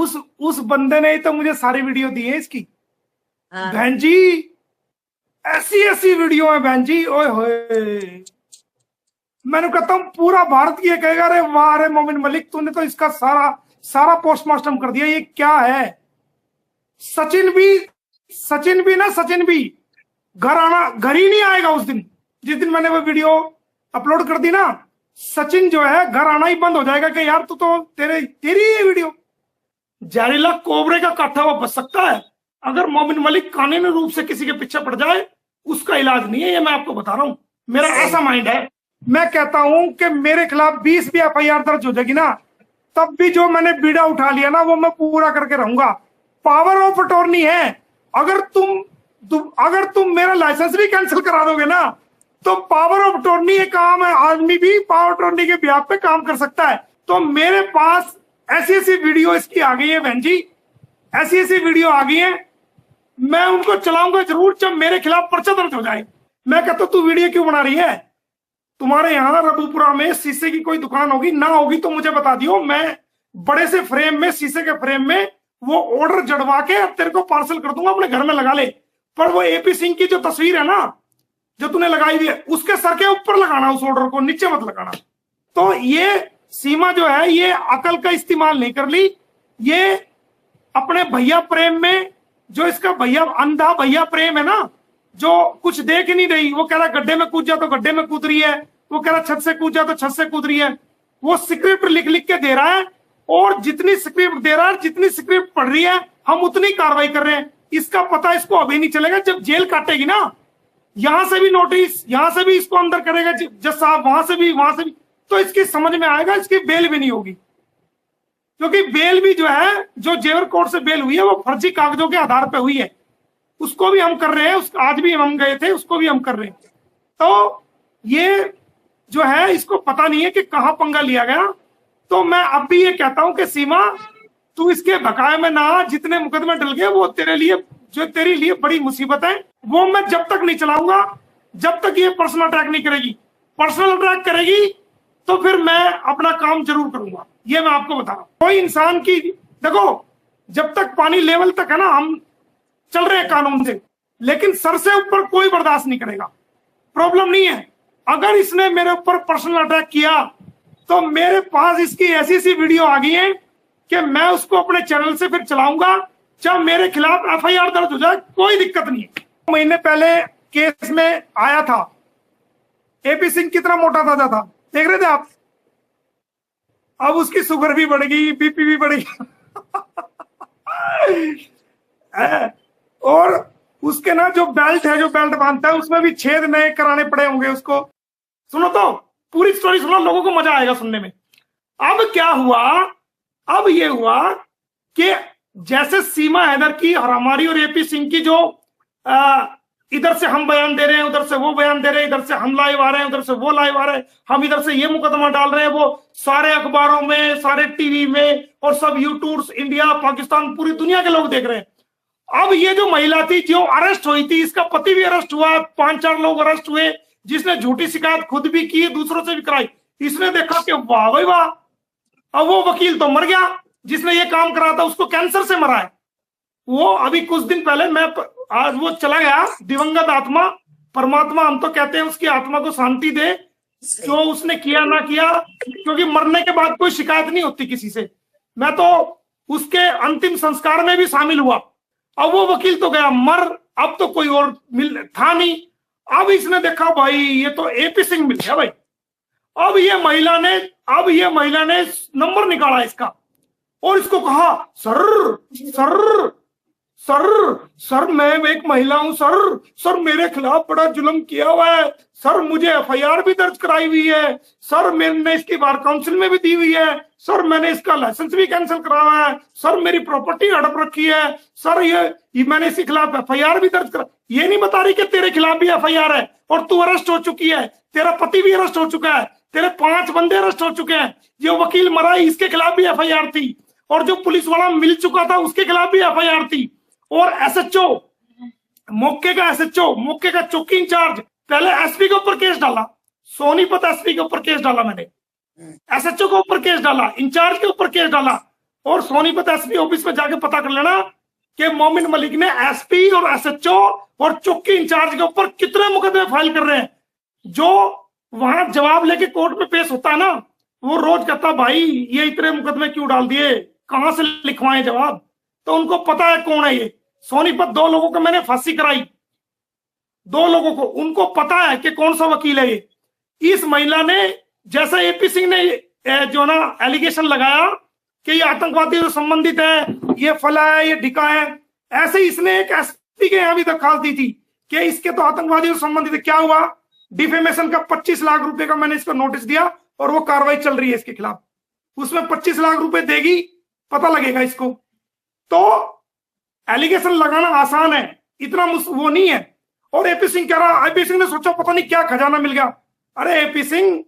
उस बंदे ने ही तो मुझे सारी वीडियो दी है इसकी। हाँ। बहन जी ऐसी ऐसी वीडियो है बहन जी, ओए होए। मैंने कहता हूं पूरा भारत ये कहेगा अरे वाह अरे मोमिन मलिक तूने तो इसका सारा पोस्टमार्टम कर दिया, ये क्या है। सचिन भी ना, सचिन भी घर ही नहीं आएगा उस दिन, जिस दिन मैंने वो वीडियो अपलोड कर दी ना। सचिन जो है घर आना ही बंद हो जाएगा कि यार तू तो तेरी ये वीडियो। जहरीला कोबरे का काटा हुआ बच सकता है, अगर मोमिन मलिक कानूनी रूप से किसी के पीछे पड़ जाए उसका इलाज नहीं है, ये मैं आपको बता रहा हूं। मेरा ऐसा माइंड है, मैं कहता हूं कि मेरे खिलाफ 20 भी FIR दर्ज हो जाएगी ना, तब भी जो मैंने बीड़ा उठा लिया ना वो मैं पूरा करके रहूंगा। पावर ऑफ अटॉर्नी है, अगर तुम मेरा लाइसेंस भी कैंसिल करा दोगे ना तो पावर ऑफ अटॉर्नी एक आम आदमी भी पावर अटॉर्नी के बिहाफ पे काम कर सकता है। तो मेरे पास ऐसी ऐसी वीडियो इसकी आ गई है बहन जी, ऐसी ऐसी वीडियो आ गई है, मैं उनको चलाऊंगा जरूर जब मेरे खिलाफ पर्चा दर्ज हो जाए। मैं कहता तू वीडियो क्यों बना रही है, तुम्हारे यहाँ रघुपुरा में शीशे की कोई दुकान होगी ना, होगी तो मुझे बता दियो, मैं बड़े से फ्रेम में, शीशे के फ्रेम में वो ऑर्डर जड़वा के तेरे को पार्सल कर दूंगा, अपने घर में लगा ले। पर वो AP सिंह की जो तस्वीर है ना जो तूने लगाई हुई है उसके सर के ऊपर लगाना उस ऑर्डर को, नीचे मत लगाना। तो ये सीमा जो है ये अकल का इस्तेमाल नहीं कर ली, ये अपने भैया प्रेम में, जो इसका भैया अंधा भैया प्रेम है ना, जो कुछ देख ही नहीं रही, वो कह रहा गड्ढे में कूद जा तो गड्ढे में कूद रही है, वो कह रहा छत से कूद जा तो छत से कूद रही है। वो स्क्रिप्ट लिख लिख के दे रहा है, और जितनी स्क्रिप्ट दे रहा है, जितनी स्क्रिप्ट पढ़ रही है, हम उतनी कार्रवाई कर रहे हैं। इसका पता इसको अभी नहीं चलेगा, जब जेल काटेगी ना, यहां से भी नोटिस, यहां से भी इसको अंदर करेगा जज साहब, वहां से भी, तो इसकी समझ में आएगा, इसकी बेल भी नहीं होगी। क्योंकि बेल भी जो है, जो जेवर कोर्ट से बेल हुई है वो फर्जी कागजों के आधार पर हुई है, उसको भी हम कर रहे हैं, आज भी हम गए थे, उसको भी हम कर रहे हैं। तो ये जो है इसको पता नहीं है कि कहां पंगा लिया गया। तो मैं अब भी ये कहता हूं कि सीमा तू इसके बकाये में ना, जितने मुकदमे डल गए वो तेरे लिए बड़ी मुसीबत है, वो मैं जब तक नहीं चलाऊंगा जब तक ये पर्सनल अटैक नहीं करेगी। पर्सनल अटैक करेगी तो फिर मैं अपना काम जरूर करूंगा, ये मैं आपको बता रहा हूं। कोई इंसान की देखो, जब तक पानी लेवल तक है ना, हम चल रहे हैं कानून से, लेकिन सर से ऊपर कोई बर्दाश्त नहीं करेगा, प्रॉब्लम नहीं है। अगर इसने मेरे ऊपर पर्सनल अटैक किया तो मेरे पास इसकी ऐसी ऐसी वीडियो आ गई है कि मैं उसको अपने चैनल से फिर चलाऊंगा, जब मेरे खिलाफ FIR दर्ज हो जाए कोई दिक्कत नहीं है। महीने पहले केस में आया था, AP सिंह कितना मोटा ताजा था, देख रहे थे आप। अब उसकी शुगर भी बढ़ गई, BP भी बढ़ गई और उसके ना जो बेल्ट है, जो बेल्ट बांधता है, उसमें भी छेद नए कराने पड़े होंगे उसको। सुनो तो पूरी स्टोरी सुनो, लोगों को मजा आएगा सुनने में। अब क्या हुआ, अब ये हुआ कि जैसे सीमा हैदर की और हमारी और AP सिंह की जो इधर से हम बयान दे रहे हैं, उधर से वो बयान दे रहे हैं, इधर से हम लाइव आ रहे हैं, उधर से वो लाइव आ रहे हैं, हम इधर से ये मुकदमा डाल रहे हैं, वो सारे अखबारों में, सारे TV में, और सब यूट्यूब, इंडिया, पाकिस्तान, पूरी दुनिया के लोग देख रहे हैं। अब ये जो महिला थी जो अरेस्ट हुई थी, इसका पति भी अरेस्ट हुआ, 5-4 लोग अरेस्ट हुए, जिसने झूठी शिकायत खुद भी की, दूसरों से भी कराई। इसने देखा कि वाह भाई वाह, अब वो वकील तो मर गया, जिसने ये काम करा था उसको कैंसर से मरा है। वो अभी कुछ दिन पहले आज वो चला गया, दिवंगत आत्मा, परमात्मा हम तो कहते हैं उसकी आत्मा को शांति दे, जो उसने किया ना किया, क्योंकि मरने के बाद कोई शिकायत नहीं होती किसी से। मैं तो उसके अंतिम संस्कार में भी शामिल हुआ। अब वो वकील तो गया मर, अब तो कोई और था नहीं। अब इसने देखा भाई ये तो AP सिंह मिल गया भाई। अब ये महिला ने नंबर निकाला इसका, और इसको कहा सर सर सर सर मैं एक महिला हूं सर मेरे खिलाफ बड़ा जुल्म किया हुआ है सर, मुझे FIR भी दर्ज कराई हुई है सर, मैंने इसकी बार काउंसिल में भी दी हुई है सर, मैंने इसका लाइसेंस भी कैंसिल करा हुआ है सर, मेरी प्रॉपर्टी हड़प रखी है सर, ये मैंने इसके खिलाफ FIR भी दर्ज करा। ये नहीं बता रही कि तेरे खिलाफ भी FIR है और तू अरेस्ट हो चुकी है, तेरा पति भी अरेस्ट हो चुका है, तेरे 5 बंदे अरेस्ट हो चुके हैं, जो वकील मरा इसके खिलाफ भी FIR थी, और जो पुलिस वाला मिल चुका था उसके खिलाफ भी FIR थी, और SHO मौके का चौकी इंचार्ज, पहले SP के ऊपर केस डाला, सोनीपत SP के ऊपर केस डाला मैंने, SHO के ऊपर केस डाला, इंचार्ज के ऊपर केस डाला, और सोनीपत एसपी ऑफिस में जाके पता कर लेना कि मोमिन मलिक ने एसपी और एसएचओ और चौकी इंचार्ज के ऊपर कितने मुकदमे फाइल कर रहे हैं। जो वहां जवाब लेके कोर्ट में पेश होता है ना, वो रोज कहता भाई ये इतने मुकदमे क्यों डाल दिए, कहां से लिखवाएं जवाब। तो उनको पता है कौन है ये। सोनीपत 2 लोगों को मैंने फांसी कराई, 2 लोगों को, उनको पता है कि कौन सा वकील है ये। इस महिला ने, जैसा एपी सिंह ने जो ना एलिगेशन लगाया कि ये आतंकवादी से संबंधित है, ये फला है, ये ढिका है, ऐसे ही इसने एक एसपी के यहां भी दरखास्त दी थी कि इसके तो आतंकवादी से संबंधित है। क्या हुआ, डिफेमेशन का 25 लाख रुपए का मैंने इसको नोटिस दिया और वो कार्रवाई चल रही है इसके खिलाफ। उसमें 25 लाख रुपए देगी, पता लगेगा इसको। तो एलिगेशन लगाना आसान है, इतना वो नहीं है। और एपी सिंह कह रहा, एपी सिंह ने सोचा पता नहीं क्या खजाना मिल गया। अरे एपी सिंह,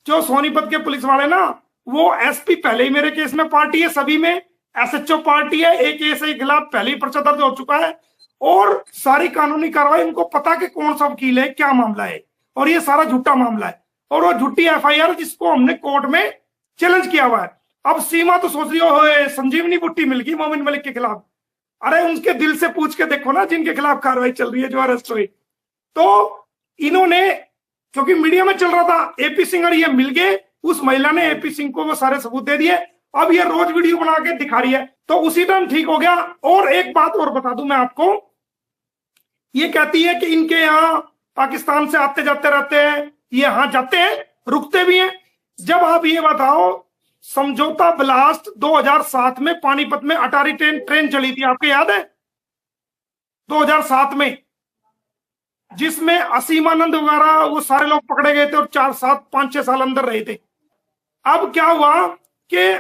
जो सोनीपत के पुलिस वाले ना, वो एसपी पहले ही मेरे केस में पार्टी है, सभी में एसएचओ पार्टी है, एक केस के खिलाफ पहले ही पर्चा दर्ज हो चुका है और सारी कानूनी कार्रवाई, उनको पता कि कौन सा वकील है, क्या मामला है, और ये सारा झूठा मामला है। और वो झूठी एफआईआर जिसको हमने कोर्ट में चैलेंज किया हुआ है। अब सीमा तो सोच रही हो संजीवनी बुट्टी मिल गई मोमिन मलिक के खिलाफ। अरे उनके दिल से पूछ के देखो ना, जिनके खिलाफ कार्रवाई चल रही है, जो अरेस्ट हुई। तो इन्होंने, क्योंकि मीडिया में चल रहा था एपी सिंह और ये मिल गए, उस महिला ने एपी सिंह को वो सारे सबूत दे दिए। अब ये रोज वीडियो बना के दिखा रही है, तो उसी टाइम ठीक हो गया। और एक बात और बता दूं मैं आपको, ये कहती है कि इनके यहाँ पाकिस्तान से आते जाते रहते हैं, ये यहां जाते हैं, रुकते भी हैं। जब आप ये बताओ, समझौता ब्लास्ट 2007 में पानीपत में अटारी ट्रेन चली थी, आपको याद है? 2007 में, जिसमें असीमानंद वगैरह वो सारे लोग पकड़े गए थे और 5-6 साल अंदर रहे थे। अब क्या हुआ कि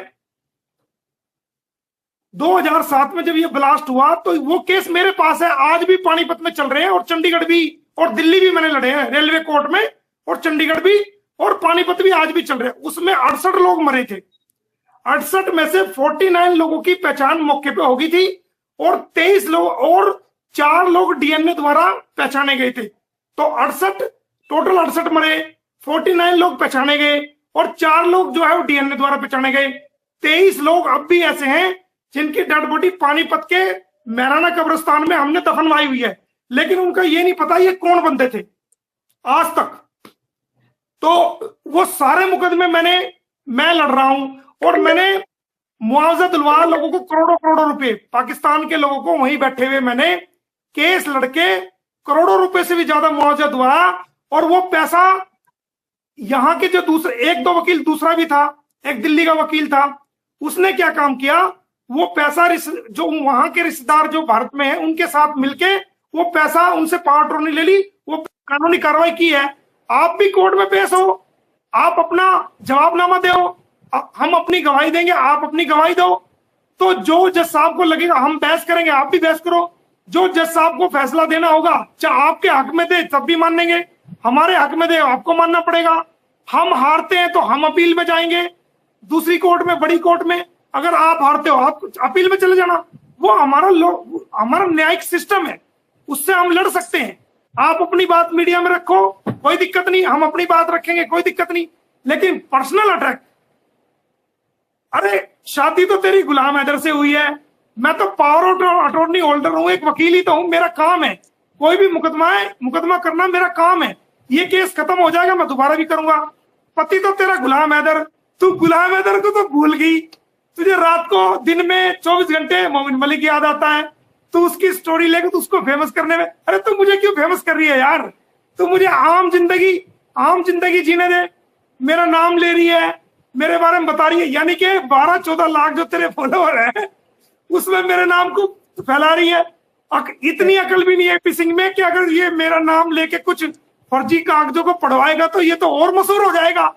2007 में जब ये ब्लास्ट हुआ तो वो केस मेरे पास है, आज भी पानीपत में चल रहे हैं, और चंडीगढ़ भी और दिल्ली भी मैंने लड़े हैं, रेलवे कोर्ट में, और चंडीगढ़ भी और पानीपत भी आज भी चल रहे हैं। उसमें 68 लोग मरे थे। 68 में से 49 लोगों की पहचान मौके पे हो गई थी और 23 लोग और 4 लोग डीएनए द्वारा पहचाने गए थे। तो 68 टोटल 68 मरे, 49 लोग पहचाने गए और 4 लोग जो है वो डीएनए द्वारा पहचाने गए। 23 लोग अब भी ऐसे हैं जिनकी डेड बॉडी पानीपत के मैराना कब्रिस्तान में हमने दफनवाई हुई है, लेकिन उनका ये नहीं पता ये कौन बंदे थे आज तक। तो वो सारे मुकदमे मैं लड़ रहा हूं और मैंने मुआवजा दिलवाया लोगों को, करोड़ों करोड़ों रुपए, पाकिस्तान के लोगों को वहीं बैठे हुए मैंने केस लड़के करोड़ों रुपए से भी ज्यादा मुआवजा दिलवाया। और वो पैसा यहां के जो दूसरे 1-2 वकील, दूसरा भी था, एक दिल्ली का वकील था, उसने क्या काम किया, वो पैसा जो वहां के रिश्तेदार जो भारत में है उनके साथ मिलके वो पैसा उनसे पावर अटॉर्नी ले ली, वो कानूनी कार्रवाई की है। आप भी कोर्ट में पेश हो, आप अपना जवाबनामा दो, हम अपनी गवाही देंगे, आप अपनी गवाही दो। तो जो जज साहब को लगेगा हम बहस करेंगे, आप भी बहस करो। जो जज साहब को फैसला देना होगा, चाहे आपके हक में दे तब भी मानेंगे, हमारे हक में दे आपको मानना पड़ेगा। हम हारते हैं तो हम अपील में जाएंगे, दूसरी कोर्ट में, बड़ी कोर्ट में। अगर आप हारते हो आप अपील में चले जाना, वो हमारा न्यायिक सिस्टम है, उससे हम लड़ सकते हैं। आप अपनी बात मीडिया में रखो, कोई दिक्कत नहीं, हम अपनी बात रखेंगे, कोई दिक्कत नहीं। लेकिन पर्सनल अटैक, अरे शादी तो तेरी गुलाम हैदर से हुई है, मैं तो पावर अटॉर्नी होल्डर हूं, एक वकील ही तो हूं, मेरा काम है कोई भी मुकदमा करना मेरा काम है। ये केस खत्म हो जाएगा, मैं दोबारा भी करूंगा। पति तो तेरा गुलाम हैदर, तू गुलाम हैदर को तो भूल गई, तुझे रात को दिन में 24 घंटे मोमिन मलिक याद आता है, तू उसकी स्टोरी लेके तू उसको फेमस करने में, अरे तू मुझे क्यों फेमस कर रही है यार? तू मुझे आम जिंदगी जीने दे। मेरा नाम ले रही है, मेरे बारे में बता रही है, यानी कि 12-14 लाख जो तेरे फॉलोअर है उसमें मेरे नाम को फैला रही है। इतनी अकल भी नहीं है एपी सिंह में कि अगर ये मेरा नाम लेके कुछ फर्जी कागजों को पढ़वाएगा तो ये तो और मशहूर हो जाएगा।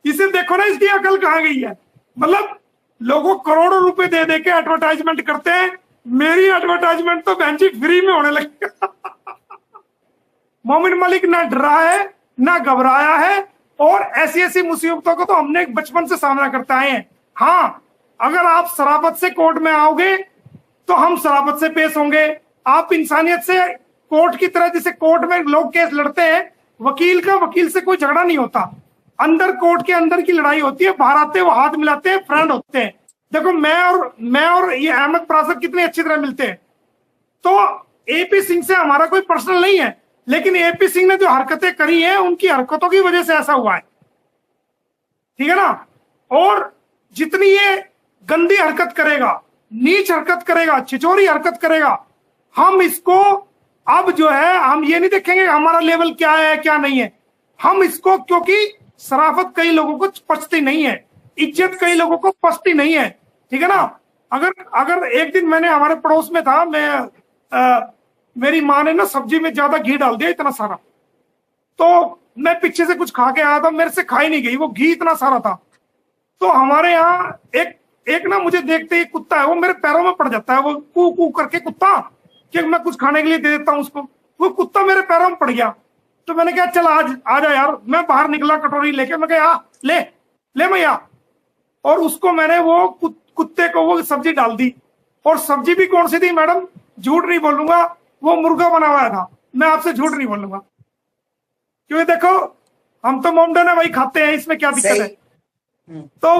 इसे देखो ना, इसकी अकल कहाँ गई है। मतलब लोगों करोड़ों रुपए दे दे के एडवर्टाइजमेंट करते हैं, मेरी एडवर्टाइजमेंट तो बहन जी फ्री में होने लगी। मोमिन मलिक ना डरा है ना घबराया है, और ऐसी मुसीबतों को तो हमने बचपन से सामना करते आए हैं। हाँ, अगर आप शराफत से कोर्ट में आओगे तो हम शराफत से पेश होंगे। आप इंसानियत से कोर्ट की तरह, जैसे कोर्ट में लोग केस लड़ते हैं, वकील से कोई झगड़ा नहीं होता, अंदर कोर्ट के अंदर की लड़ाई होती है, बाहर आते हैं वो हाथ मिलाते हैं, फ्रेंड होते हैं। देखो मैं और ये अहमद परासर कितने अच्छी तरह मिलते हैं। तो एपी सिंह से हमारा कोई पर्सनल नहीं है, लेकिन एपी सिंह ने जो हरकतें करी हैं उनकी हरकतों की वजह से ऐसा हुआ है, ठीक है ना। और जितनी ये गंदी हरकत करेगा, नीच हरकत करेगा, छिचोरी हरकत करेगा, हम इसको अब जो है हम ये नहीं देखेंगे हमारा लेवल क्या है क्या नहीं है। हम इसको, क्योंकि शराफत कई लोगों को पचती नहीं है, इज्जत कई लोगों को पचती नहीं है, ठीक है ना। अगर अगर एक दिन मैंने, हमारे पड़ोस में था, मेरी माँ ने ना सब्जी में ज्यादा घी डाल दिया इतना सारा, तो मैं पीछे से कुछ खा के आया था, मेरे से खाई नहीं गई, वो घी इतना सारा था। तो हमारे यहाँ एक ना मुझे देखते ही कुत्ता है, वो मेरे पैरों में पड़ जाता है, वो कू कू करके कुत्ता, कि मैं कुछ खाने के लिए दे देता हूँ उसको, वो कुत्ता मेरे पैरों में पड़ गया। तो मैंने कहा चल आज आ जा यार, मैं बाहर निकला कटोरी लेके, मैं कहा ले ले भैया, और उसको मैंने वो कुत्ते को वो सब्जी डाल दी। और सब्जी भी कौन सी थी मैडम, झूठ नहीं बोलूंगा, वो मुर्गा बना हुआ था, मैं आपसे झूठ नहीं बोलूंगा, क्योंकि देखो हम तो मोमडन है, वही खाते हैं, इसमें क्या दिक्कत है। तो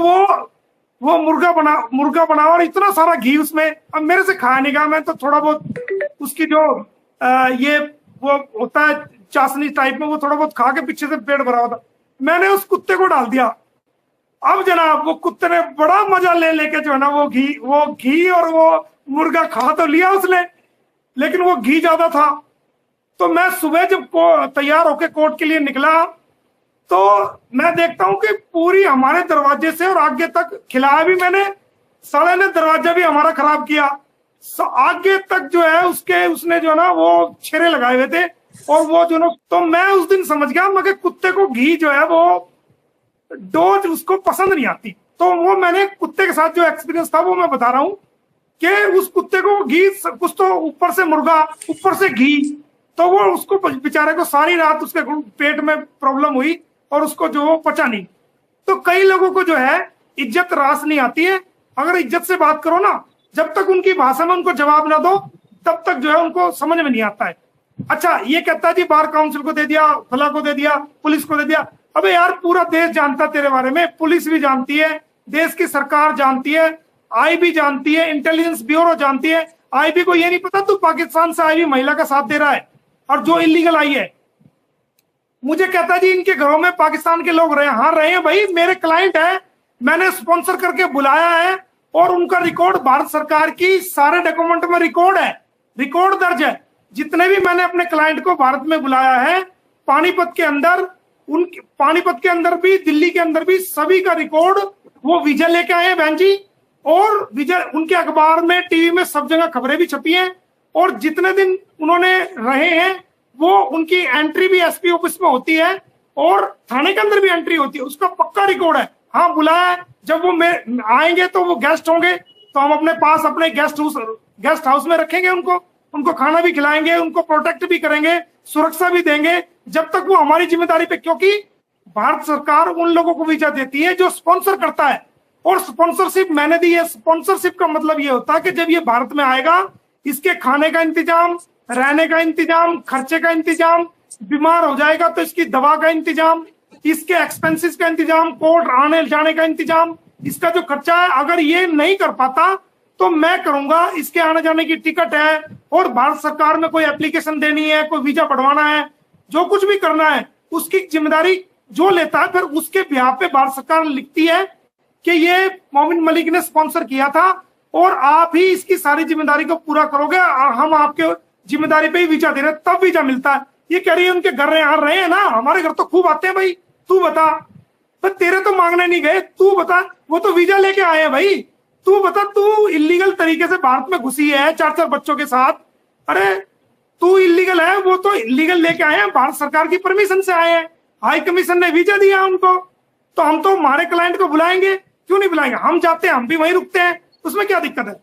वो मुर्गा बना और इतना सारा घी उसमें, अब मेरे से खाया नहीं गया, मैं तो थोड़ा बहुत उसकी जो ये वो होता है चाशनी टाइप में, वो थोड़ा बहुत खा के पीछे से पेट भरा हुआ था, मैंने उस कुत्ते को डाल दिया। अब जनाब वो कुत्ते ने बड़ा मजा ले लेके जो है ना वो घी और वो मुर्गा खा तो लिया उसने, लेकिन वो घी ज्यादा था। तो मैं सुबह जब तैयार होके कोर्ट के लिए निकला, तो मैं देखता हूं कि पूरी हमारे दरवाजे से और आगे तक खिलाया भी मैंने, साले ने दरवाजा भी हमारा खराब किया, आगे तक जो है उसने जो है ना वो छेरे लगाए हुए थे, और वो जो ना, तो मैं उस दिन समझ गया मगर कुत्ते को घी जो है वो डोज उसको पसंद नहीं आती। तो वो मैंने कुत्ते के साथ जो एक्सपीरियंस था वो मैं बता रहा हूं कि उस कुत्ते को घी, कुछ तो ऊपर से मुर्गा ऊपर से घी, तो वो उसको बेचारे को सारी रात उसके पेट में प्रॉब्लम हुई और उसको जो पचा नहीं। तो कई लोगों को जो है इज्जत रास नहीं आती है, अगर इज्जत से बात करो ना, जब तक उनकी भाषा में उनको जवाब ना दो तब तक जो है उनको समझ में नहीं आता है। अच्छा ये कहता है जी बार काउंसिल को दे दिया, फला को दे दिया, पुलिस को दे दिया। अबे यार पूरा देश जानता है तेरे बारे में, पुलिस भी जानती है, देश की सरकार जानती है, आईबी जानती है, इंटेलिजेंस ब्यूरो जानती है। आईबी को ये नहीं पता तू पाकिस्तान से आई हुई महिला का साथ दे रहा है और जो इलीगल आई है। मुझे कहता जी इनके घरों में पाकिस्तान के लोग रहे, हाँ रहे हैं भाई, मेरे क्लाइंट है, मैंने स्पॉन्सर करके बुलाया है और उनका रिकॉर्ड भारत सरकार की सारे डॉक्यूमेंट में रिकॉर्ड है, रिकॉर्ड दर्ज है। जितने भी मैंने अपने क्लाइंट को भारत में बुलाया है, पानीपत के अंदर भी, दिल्ली के अंदर भी, सभी का रिकॉर्ड वो वीजा लेके आए हैं बहन जी, और वीजा उनके अखबार में, टीवी में, सब जगह खबरें भी छपी हैं। और जितने दिन उन्होंने रहे हैं वो उनकी एंट्री भी एसपी ऑफिस में होती है और थाने के अंदर भी एंट्री होती है, उसका पक्का रिकॉर्ड है। हाँ बुलाया है, जब वो आएंगे तो वो गेस्ट होंगे तो हम अपने पास अपने गेस्ट हाउस में रखेंगे, उनको खाना भी खिलाएंगे, उनको प्रोटेक्ट भी करेंगे, सुरक्षा भी देंगे, जब तक वो हमारी जिम्मेदारी पे, क्योंकि भारत सरकार उन लोगों को वीजा देती है जो स्पॉन्सर करता है, और स्पॉन्सरशिप मैंने दी है। स्पॉन्सरशिप का मतलब ये होता है कि जब ये भारत में आएगा, इसके खाने का इंतजाम, रहने का इंतजाम, खर्चे का इंतजाम, बीमार हो जाएगा तो इसकी दवा का इंतजाम, इसके एक्सपेंसेस का इंतजाम, कोर्ट आने जाने का इंतजाम, इसका जो खर्चा है, अगर ये नहीं कर पाता तो मैं करूंगा। इसके आने जाने की टिकट है, और भारत सरकार में कोई एप्लीकेशन देनी है, कोई वीजा बढ़वाना है, जो कुछ भी करना है उसकी जिम्मेदारी जो लेता है, फिर उसके बिहाफ पे भारत सरकार लिखती है कि ये मोमिन मलिक ने स्पॉन्सर किया था और आप ही इसकी सारी जिम्मेदारी को पूरा करोगे, हम आपके जिम्मेदारी पे ही वीजा दे रहे, तब वीजा मिलता है। ये कह रही है उनके घर यहाँ रहे हैं ना, हमारे घर तो खूब आते हैं भाई, तू बता, तो तेरे तो मांगने नहीं गए, तू बता, वो तो वीजा लेके आए हैं भाई, तू बता, तू इलीगल तरीके से भारत में घुसी है 4-4 बच्चों के साथ, अरे तू इलीगल है, वो तो इलीगल लेके आए हैं, भारत सरकार की परमिशन से आए हैं, हाई कमीशन ने वीजा दिया उनको, तो हम तो हमारे क्लाइंट को बुलाएंगे, क्यों नहीं बुलाएंगे, हम जाते हैं, हम भी वहीं रुकते हैं, उसमें क्या दिक्कत है।